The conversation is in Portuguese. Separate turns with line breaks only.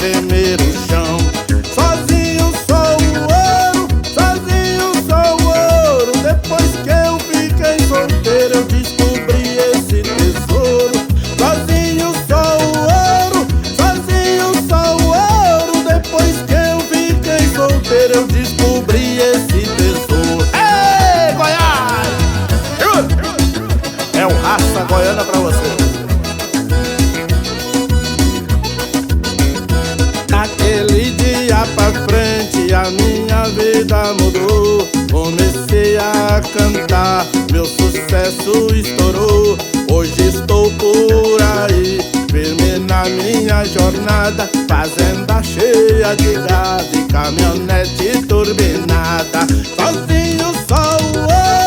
tremer o chão. Sozinho sou o ouro, sozinho sou o ouro. Depois que eu fiquei solteiro eu descobri esse tesouro. Sozinho sou o ouro, sozinho sou o ouro. Depois que eu fiquei solteiro eu descobri esse tesouro. Ei, Goiás! É o Raça Goiana pra você. Naquele dia pra frente a minha vida mudou. Comecei a cantar, meu sucesso estourou. Hoje estou por aí, firme na minha jornada. Fazenda cheia de gado e caminhonete turbinada. Sozinho sou o